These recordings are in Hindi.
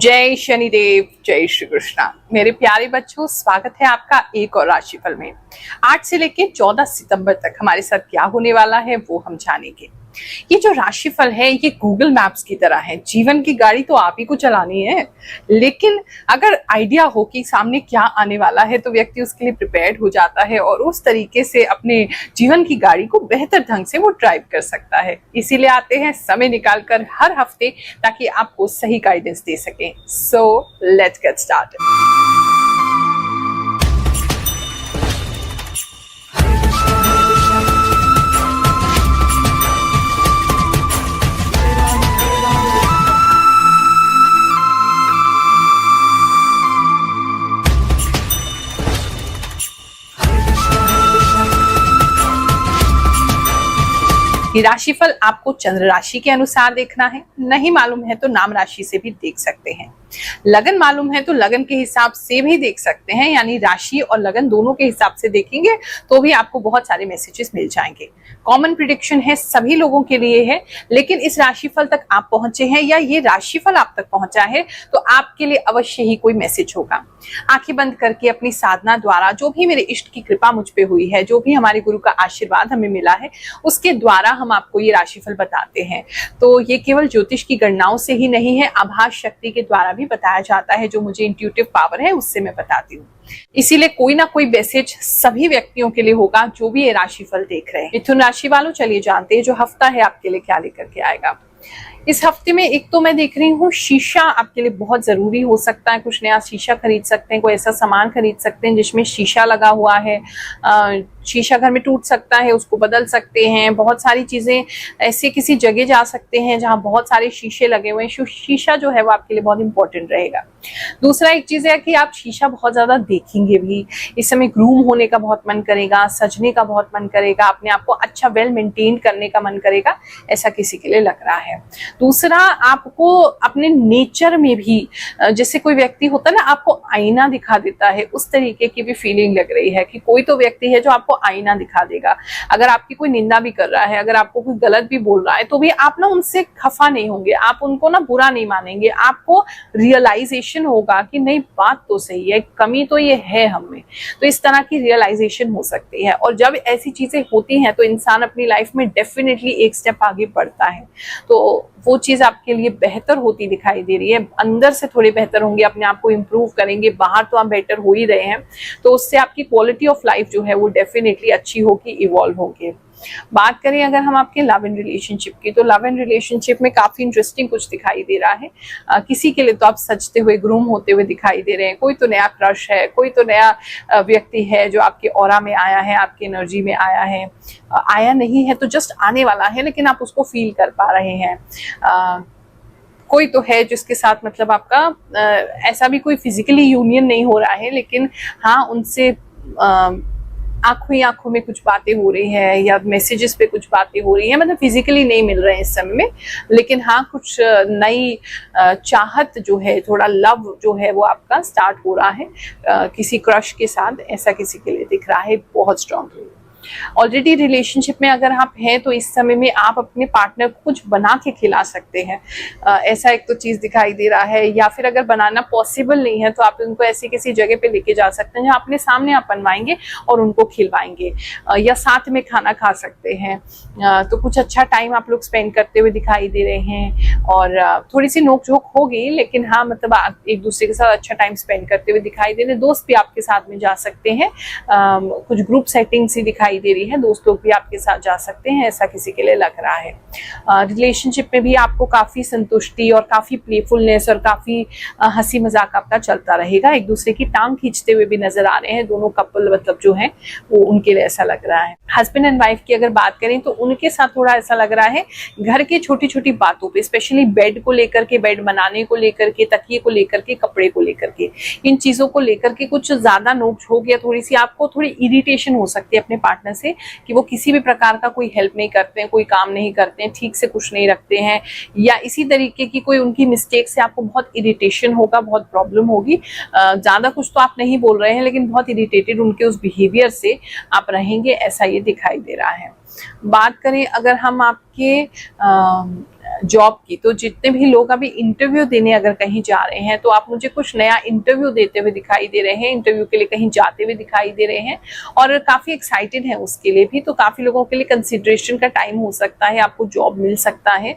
जय शनिदेव, जय श्री कृष्णा। मेरे प्यारे बच्चों, स्वागत है आपका एक और राशिफल में। 8 से लेकर 14 सितंबर तक हमारे साथ क्या होने वाला है वो हम जानेंगे। ये जो राशिफल है ये गूगल मैप्स की तरह है। जीवन की गाड़ी तो आप ही को चलानी है, लेकिन अगर आइडिया हो कि सामने क्या आने वाला है तो व्यक्ति उसके लिए प्रिपेयर्ड हो जाता है और उस तरीके से अपने जीवन की गाड़ी को बेहतर ढंग से वो ड्राइव कर सकता है। इसीलिए आते हैं समय निकालकर हर हफ्ते, ताकि आपको सही गाइडेंस दे सकें। So let's get started. ये राशिफल आपको चंद्र राशि के अनुसार देखना है। नहीं मालूम है तो नाम राशि से भी देख सकते हैं। लगन मालूम है तो लगन के हिसाब से भी देख सकते हैं, यानी राशि और लगन दोनों के हिसाब से देखेंगे तो भी आपको बहुत सारे मैसेजेस मिल जाएंगे। कॉमन प्रिडिक्शन है, सभी लोगों के लिए है, लेकिन इस राशिफल तक आप पहुंचे हैं या ये राशिफल आप तक पहुंचा है तो आपके लिए अवश्य ही कोई मैसेज होगा। आंखें बंद करके अपनी साधना द्वारा, जो भी मेरे इष्ट की कृपा मुझ पे हुई है, जो भी हमारे गुरु का आशीर्वाद हमें मिला है, उसके द्वारा हम आपको ये राशिफल बताते हैं। तो ये केवल ज्योतिष की गणनाओं से ही नहीं है, आभास शक्ति के द्वारा भी बताया जाता है। जो मुझे इंट्यूटिव पावर है उससे मैं बताती हूँ। इसीलिए कोई ना कोई मैसेज सभी व्यक्तियों के लिए होगा जो भी ये राशिफल देख रहे हैं। मिथुन राशि वालों, चलिए जानते हैं जो हफ्ता है आपके लिए क्या लेकर के आएगा। इस हफ्ते में एक तो मैं देख रही हूँ शीशा आपके लिए बहुत जरूरी हो सकता है। कुछ नया शीशा खरीद सकते हैं, कोई ऐसा सामान खरीद सकते हैं जिसमें शीशा लगा हुआ है। शीशा घर में टूट सकता है, उसको बदल सकते हैं। बहुत सारी चीजें, ऐसे किसी जगह जा सकते हैं जहां बहुत सारे शीशे लगे हुए हैं। शीशा जो है वो आपके लिए बहुत इंपॉर्टेंट रहेगा। दूसरा एक चीज है कि आप शीशा बहुत ज्यादा देखेंगे भी। इस समय ग्रूम होने का बहुत मन करेगा, सजने का बहुत मन करेगा, अपने आप को अच्छा वेल मेंटेन करने का मन करेगा, ऐसा किसी के लिए लग रहा है। दूसरा, आपको अपने नेचर में भी, जैसे कोई व्यक्ति होता है ना आपको आईना दिखा देता है, उस तरीके की भी फीलिंग लग रही है कि कोई तो व्यक्ति है जो आपको आईना दिखा देगा। अगर आपकी कोई निंदा भी कर रहा है, अगर आपको कोई गलत भी बोल रहा है, तो भी आप ना उनसे खफा नहीं होंगे, आप उनको ना बुरा नहीं मानेंगे। आपको रियलाइजेशन होगा कि नहीं, बात तो सही है, कमी तो ये है हम में। तो इस तरह की रियलाइजेशन हो सकती है। और जब ऐसी चीजें होती हैं तो इंसान अपनी लाइफ में डेफिनेटली एक स्टेप आगे बढ़ता है। तो वो चीज आपके लिए बेहतर होती दिखाई दे रही है। अंदर से थोड़े बेहतर होंगे, अपने आप को इम्प्रूव करेंगे। बाहर तो आप बेटर हो ही रहे हैं, तो उससे आपकी क्वालिटी ऑफ लाइफ जो है वो डेफिनेटली अच्छी होगी, इवॉल्व होगी। बात करें अगर हम आपके लव एंड रिलेशनशिप की, तो लव एंड रिलेशनशिप में काफी इंटरेस्टिंग कुछ दिखाई दे रहा है। किसी के लिए तो आप सजते हुए, ग्रूम होते हुए दिखाई दे रहे हैं। कोई तो नया क्रश है, कोई तो नया व्यक्ति है जो आपके ऑरा में आया है, आपकी एनर्जी में आया है। आया नहीं है तो जस्ट आने वाला है, लेकिन आप उसको फील कर पा रहे हैं। कोई तो है जिसके साथ मतलब आपका ऐसा भी कोई फिजिकली यूनियन नहीं हो रहा है, लेकिन हाँ उनसे आंखों ही आंखों में कुछ बातें हो रही है, या मैसेजेस पे कुछ बातें हो रही है। मतलब फिजिकली नहीं मिल रहे हैं इस समय में, लेकिन हाँ कुछ नई चाहत जो है, थोड़ा लव जो है वो आपका स्टार्ट हो रहा है किसी क्रश के साथ। ऐसा किसी के लिए दिख रहा है बहुत स्ट्रांगली। ऑलरेडी रिलेशनशिप में अगर आप हैं तो इस समय में आप अपने पार्टनर को कुछ बना के खिला सकते हैं। ऐसा एक तो चीज दिखाई दे रहा है। या फिर अगर बनाना पॉसिबल नहीं है तो आप उनको ऐसी किसी जगह पे लेके जा सकते हैं जहाँ अपने सामने आप बनवाएंगे और उनको खिलवाएंगे, या साथ में खाना खा सकते हैं। तो कुछ अच्छा टाइम आप लोग स्पेंड करते हुए दिखाई दे रहे हैं। और थोड़ी सी नोक-झोंक होगी, लेकिन हाँ मतलब आप एक दूसरे के साथ अच्छा टाइम स्पेंड करते हुए दिखाई दे रहे हैं। दोस्त भी आपके साथ में जा सकते हैं। कुछ ग्रुप सेटिंग सी दिखाई दे रही है, दोस्त लोग भी आपके साथ जा सकते हैं, ऐसा किसी के लिए लग रहा है। रिलेशनशिप में भी आपको काफी संतुष्टि और काफी प्लेफुलनेस और काफी हंसी मजाक आपका चलता रहेगा। एक दूसरे की टांग खींचते हुए भी नजर आ रहे हैं दोनों कपल, मतलब जो है वो उनके लिए ऐसा लग रहा है। हस्बैंड एंड वाइफ की अगर बात करें तो उनके साथ थोड़ा ऐसा लग रहा है घर की छोटी छोटी बातों पे, स्पेशली बेड को लेकर के, बेड बनाने को लेकर के, तकिए को लेकर के, कपड़े को लेकर के, इन चीजों को लेकर के कुछ ज्यादा नोक-झोंक या थोड़ी सी आपको थोड़ी इरिटेशन हो सकती है अपने पार्टनर से कि वो किसी भी प्रकार का कोई हेल्प नहीं करते हैं, कोई काम नहीं करते हैं, ठीक से कुछ नहीं रखते हैं, या इसी तरीके की कोई उनकी मिस्टेक से आपको बहुत इरिटेशन होगा, बहुत प्रॉब्लम होगी। ज्यादा कुछ तो आप नहीं बोल रहे हैं, लेकिन बहुत इरिटेटेड उनके उस बिहेवियर से आप रहेंगे, ऐसा ये दिखाई दे रहा है। बात करें अगर हम आपके जॉब की, तो जितने भी लोग अभी इंटरव्यू देने अगर कहीं जा रहे हैं तो आप मुझे कुछ नया इंटरव्यू देते हुए दिखाई दे रहे हैं, इंटरव्यू के लिए कहीं जाते हुए दिखाई दे रहे हैं और काफी एक्साइटेड हैं उसके लिए भी। तो काफी लोगों के लिए कंसिडरेशन का टाइम हो सकता है, आपको जॉब मिल सकता है।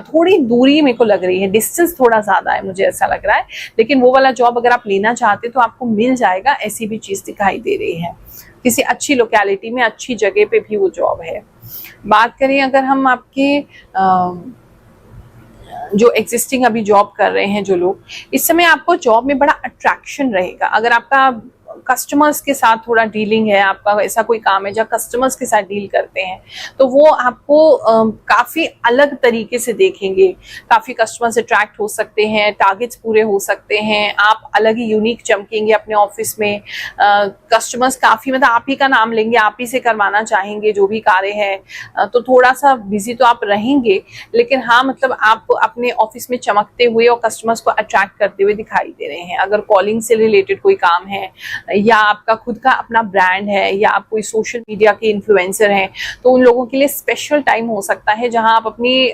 थोड़ी दूरी मेरे को लग रही है, डिस्टेंस थोड़ा ज्यादा है, मुझे ऐसा लग रहा है, लेकिन वो वाला जॉब अगर आप लेना चाहते तो आपको मिल जाएगा, ऐसी भी चीज दिखाई दे रही है। किसी अच्छी लोकेलिटी में, अच्छी जगह पे भी वो जॉब है। बात करें अगर हम आपके जो एग्जिस्टिंग अभी जॉब कर रहे हैं जो लोग, इस समय आपको जॉब में बड़ा अट्रैक्शन रहेगा। अगर आपका कस्टमर्स के साथ थोड़ा डीलिंग है, आपका ऐसा कोई काम है जहाँ कस्टमर्स के साथ डील करते हैं, तो वो आपको काफी अलग तरीके से देखेंगे। काफी कस्टमर्स अट्रैक्ट हो सकते हैं, टारगेट्स पूरे हो सकते हैं, आप अलग ही यूनिक चमकेंगे अपने ऑफिस में। कस्टमर्स काफी मतलब आप ही का नाम लेंगे, आप ही से करवाना चाहेंगे जो भी कार्य है। तो थोड़ा सा बिजी तो आप रहेंगे, लेकिन हाँ मतलब आप अपने ऑफिस में चमकते हुए और कस्टमर्स को अट्रैक्ट करते हुए दिखाई दे रहे हैं। अगर कॉलिंग से रिलेटेड कोई काम है या आपका खुद का अपना ब्रांड है या आप कोई सोशल मीडिया के इन्फ्लुएंसर हैं, तो उन लोगों के लिए स्पेशल टाइम हो सकता है जहां आप अपनी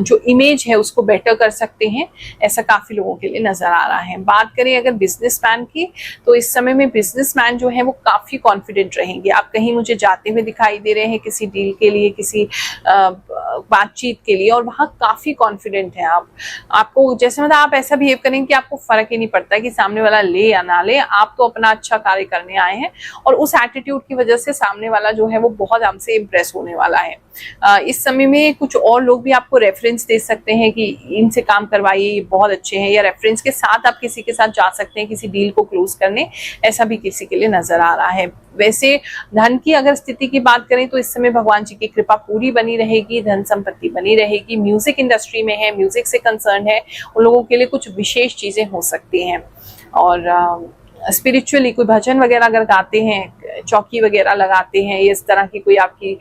जो इमेज है उसको बेटर कर सकते हैं। ऐसा काफी लोगों के लिए नजर आ रहा है। बात करें अगर बिजनेसमैन की, तो इस समय में बिजनेसमैन जो है वो काफी कॉन्फिडेंट रहेंगे। आप कहीं मुझे जाते हुए दिखाई दे रहे हैं किसी डील के लिए, किसी बातचीत के लिए, और वहां काफी कॉन्फिडेंट है आप। आपको जैसे मतलब आप ऐसा बिहेव करेंगे कि आपको फर्क ही नहीं पड़ता है कि सामने वाला ले या ना ले, आप तो अपना अच्छा कार्य करने आए हैं। और उस एटीट्यूड की वजह से सामने वाला जो है वो बहुत हमसे इम्प्रेस होने वाला है। इस समय में कुछ और लोग भी आपको रेफरेंस दे सकते हैं कि इनसे काम करवाइए, बहुत अच्छे हैं, या रेफरेंस के साथ आप किसी के साथ जा सकते हैं किसी डील को क्लोज करने। ऐसा भी किसी के लिए नजर आ रहा है। वैसे धन की अगर स्थिति की बात करें तो इस समय भगवान जी की कृपा पूरी बनी रहेगी, धन संपत्ति बनी रहेगी। म्यूजिक इंडस्ट्री में है, म्यूजिक से कंसर्न है, उन लोगों के लिए कुछ विशेष चीजें हो सकती हैं। और स्पिरिचुअली कोई भजन वगैरह अगर गाते हैं, चौकी वगैरह लगाते हैं, इस तरह की कोई आपकी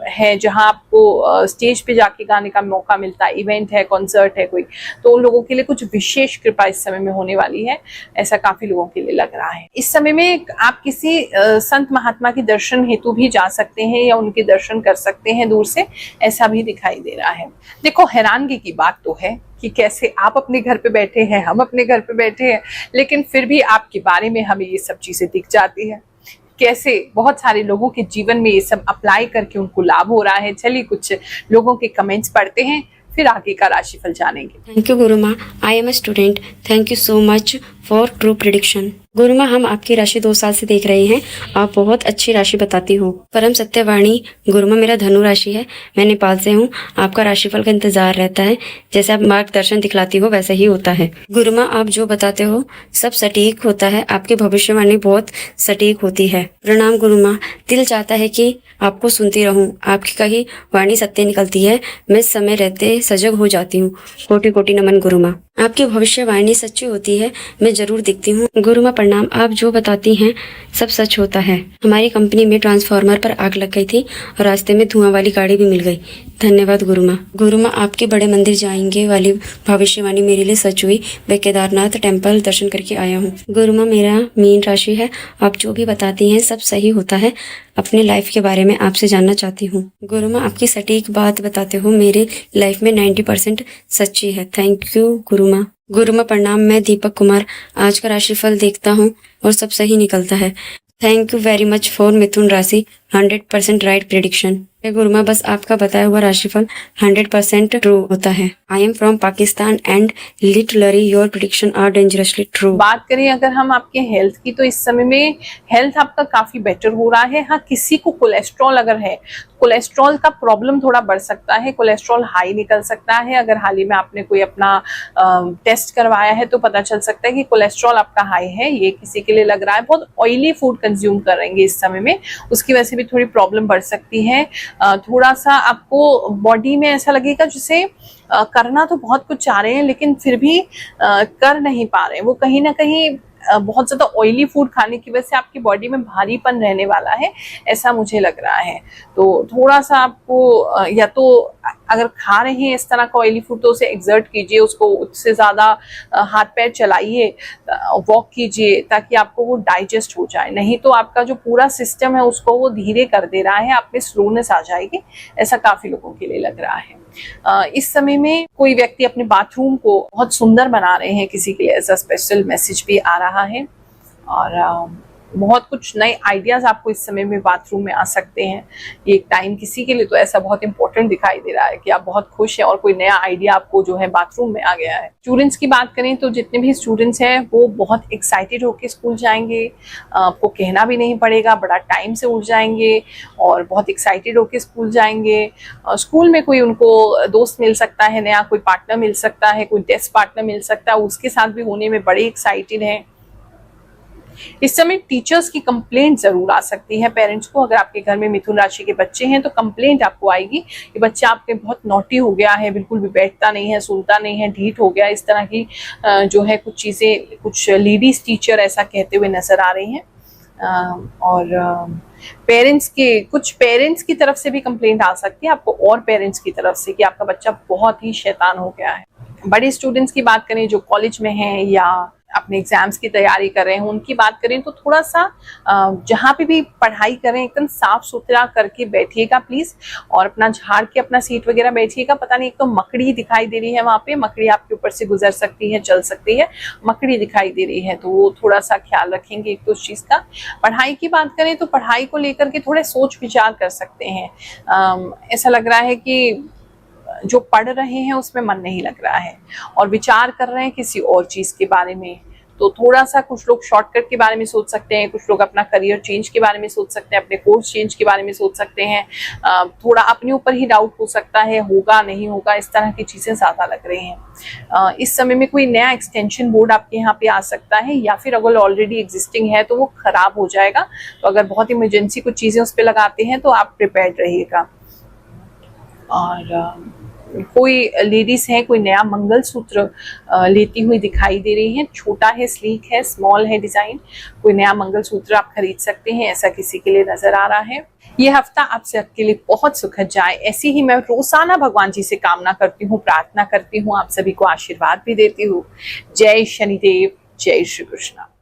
है जहां आपको स्टेज पे जाके गाने का मौका मिलता है, इवेंट है, कॉन्सर्ट है कोई, तो उन लोगों के लिए कुछ विशेष कृपा इस समय में होने वाली है। ऐसा काफी लोगों के लिए लग रहा है। इस समय में आप किसी संत महात्मा के दर्शन हेतु भी जा सकते हैं या उनके दर्शन कर सकते हैं दूर से, ऐसा भी दिखाई दे रहा है। देखो, हैरानगी की बात तो है कि कैसे आप अपने घर पे बैठे हैं, हम अपने घर पे बैठे हैं, लेकिन फिर भी आपके बारे में हमें ये सब चीजें दिख जाती है। कैसे बहुत सारे लोगों के जीवन में ये सब अप्लाई करके उनको लाभ हो रहा है। चलिए कुछ लोगों के कमेंट्स पढ़ते हैं, फिर आगे का राशिफल जानेंगे। थैंक यू गुरु माँ, I am a student, thank you so much for true prediction. गुरु माँ, हम आपकी राशि 2 साल से देख रहे हैं, आप बहुत अच्छी राशि बताती हो। परम सत्यवाणी गुरु माँ, मेरा धनु राशि है, मैं नेपाल से हूँ। आपका राशिफल का इंतजार रहता है, जैसे आप मार्गदर्शन दिखलाती हो वैसा ही होता है। गुरु माँ, आप जो बताते हो सब सटीक होता है, आपकी भविष्यवाणी बहुत सटीक होती है। प्रणाम गुरु माँ, दिल चाहता है कि आपको सुनती रहूं, आपकी कही वाणी सत्य निकलती है, मैं समय रहते सजग हो जाती हूँ। कोटि कोटि नमन गुरु माँ, आपकी भविष्यवाणी सच्ची होती है, मैं जरूर दिखती हूँ। गुरु माँ प्रणाम, आप जो बताती हैं सब सच होता है। हमारी कंपनी में ट्रांसफार्मर पर आग लग गई थी और रास्ते में धुआं वाली गाड़ी भी मिल गई। धन्यवाद गुरु माँ। गुरु माँ, आपके बड़े मंदिर जाएंगे वाली भविष्यवाणी मेरे लिए सच हुई, मैं केदारनाथ टेम्पल दर्शन करके आया हूँ। गुरु माँ, मेरा मीन राशि है, आप जो भी बताती हैं सब सही होता है, अपने लाइफ के बारे में आपसे जानना चाहती हूँ। गुरु माँ, आपकी सटीक बात बताते हो, मेरे लाइफ में 90% सच्ची है। थैंक यू गुरु माँ। गुरु माँ प्रणाम, मैं दीपक कुमार, आज का राशिफल देखता हूँ और सब सही निकलता है। Thank you very much for Mithun राशि, 100% राइट प्रेडिक्शन। गुरु माँ, बस आपका बताया हुआ राशिफल 100% ट्रू होता है। I am from Pakistan and literally your prediction are dangerously true. बात करें अगर हम आपके हेल्थ की, तो इस समय में हेल्थ आपका काफी बेटर हो रहा है। हाँ, किसी को कोलेस्ट्रॉल अगर है, कोलेस्ट्रॉल का प्रॉब्लम थोड़ा बढ़ सकता है, कोलेस्ट्रॉल हाई निकल सकता है। अगर हाल ही में आपने कोई अपना टेस्ट करवाया है तो पता चल सकता है कि कोलेस्ट्रॉल आपका हाई है, ये किसी के लिए लग रहा है। बहुत ऑयली फूड कंज्यूम करेंगे इस समय में, उसकी वजह से भी थोड़ी प्रॉब्लम बढ़ सकती है। थोड़ा सा आपको बॉडी में ऐसा लगेगा जैसे करना तो बहुत कुछ चाह रहे हैं लेकिन फिर भी कर नहीं पा रहे हैं। वो कहीं ना कहीं बहुत ज्यादा ऑयली फूड खाने की वजह से आपकी बॉडी में भारीपन रहने वाला है, ऐसा मुझे लग रहा है। तो थोड़ा सा आपको या तो अगर खा रहे हैं इस तरह का ऑयली फूड तो उसे एक्सर्ट कीजिए, उसको उससे ज़्यादा हाथ पैर चलाइए, वॉक कीजिए ताकि आपको वो डाइजेस्ट हो जाए। नहीं तो आपका जो पूरा सिस्टम है उसको वो धीरे कर दे रहा है, आप में स्लोनेस आ जाएगी। ऐसा काफ़ी लोगों के लिए लग रहा है। इस समय में कोई व्यक्ति अपने बाथरूम को बहुत सुंदर बना रहे हैं, किसी के लिए ऐसा स्पेशल मैसेज भी आ रहा है। और बहुत कुछ नए आइडियाज आपको इस समय में बाथरूम में आ सकते हैं। ये एक टाइम किसी के लिए तो ऐसा बहुत इंपॉर्टेंट दिखाई दे रहा है कि आप बहुत खुश हैं और कोई नया आइडिया आपको जो है बाथरूम में आ गया है। स्टूडेंट्स की बात करें तो जितने भी स्टूडेंट्स हैं वो बहुत एक्साइटेड होकर स्कूल जाएंगे, आपको कहना भी नहीं पड़ेगा, बड़ा टाइम से उठ जाएंगे और बहुत एक्साइटेड होकर स्कूल जाएंगे। स्कूल में कोई उनको दोस्त मिल सकता है नया, कोई पार्टनर मिल सकता है, कोई डेस्क पार्टनर मिल सकता है, उसके साथ भी होने में बड़े एक्साइटेड हैं। इस समय टीचर्स की कंप्लेंट जरूर आ सकती है पेरेंट्स को। अगर आपके घर में मिथुन राशि के बच्चे हैं तो कंप्लेंट आपको आएगी कि बच्चा आपके बहुत नॉटी हो गया है, बिल्कुल भी बैठता नहीं है, सुनता नहीं है, ढीठ हो गया। इस तरह की जो है कुछ चीजें कुछ लेडीज टीचर ऐसा कहते हुए नजर आ रही हैं। और कुछ पेरेंट्स की तरफ से भी कंप्लेंट आ सकती है आपको और पेरेंट्स की तरफ से कि आपका बच्चा बहुत ही शैतान हो गया है। बड़े स्टूडेंट्स की बात करें जो कॉलेज में हैं या अपने एग्जाम्स की तैयारी कर रहे हैं, उनकी बात करें तो थोड़ा सा जहाँ पे भी पढ़ाई करें एकदम साफ सुथरा करके बैठिएगा प्लीज, और अपना झाड़ के अपना सीट वगैरह बैठिएगा। पता नहीं, एक तो मकड़ी दिखाई दे रही है वहां पे, मकड़ी आपके ऊपर से गुजर सकती है, चल सकती है, मकड़ी दिखाई दे रही है, तो वो थोड़ा सा ख्याल रखेंगे एक तो उस चीज का। पढ़ाई की बात करें तो पढ़ाई को लेकर के थोड़े सोच विचार कर सकते हैं। ऐसा लग रहा है कि जो पढ़ रहे हैं उसमें मन नहीं लग रहा है और विचार कर रहे हैं किसी और चीज के बारे में। तो थोड़ा सा कुछ लोग शॉर्टकट के बारे में सोच सकते हैं, कुछ लोग अपना करियर चेंज के बारे में सोच सकते हैं, अपने कोर्स चेंज के बारे में सोच सकते हैं। थोड़ा अपने ऊपर ही डाउट हो सकता है, होगा नहीं होगा, इस तरह की चीजें ज्यादा लग रही हैं। इस समय में कोई नया एक्सटेंशन बोर्ड आपके यहाँ पे आ सकता है, या फिर अगर ऑलरेडी एग्जिस्टिंग है तो वो खराब हो जाएगा। तो अगर बहुत इमरजेंसी कुछ चीजें उस पर लगाते हैं तो आप प्रिपेयर्ड रहिएगा। और कोई लेडीज है, कोई नया मंगलसूत्र लेती हुई दिखाई दे रही है, छोटा है, स्लीक है, स्मॉल है डिजाइन, कोई नया मंगलसूत्र आप खरीद सकते हैं, ऐसा किसी के लिए नजर आ रहा है। ये हफ्ता आप सबके लिए बहुत सुखद जाए, ऐसी ही मैं रोजाना भगवान जी से कामना करती हूँ, प्रार्थना करती हूँ, आप सभी को आशीर्वाद भी देती हूँ। जय शनिदेव, जय श्री कृष्ण।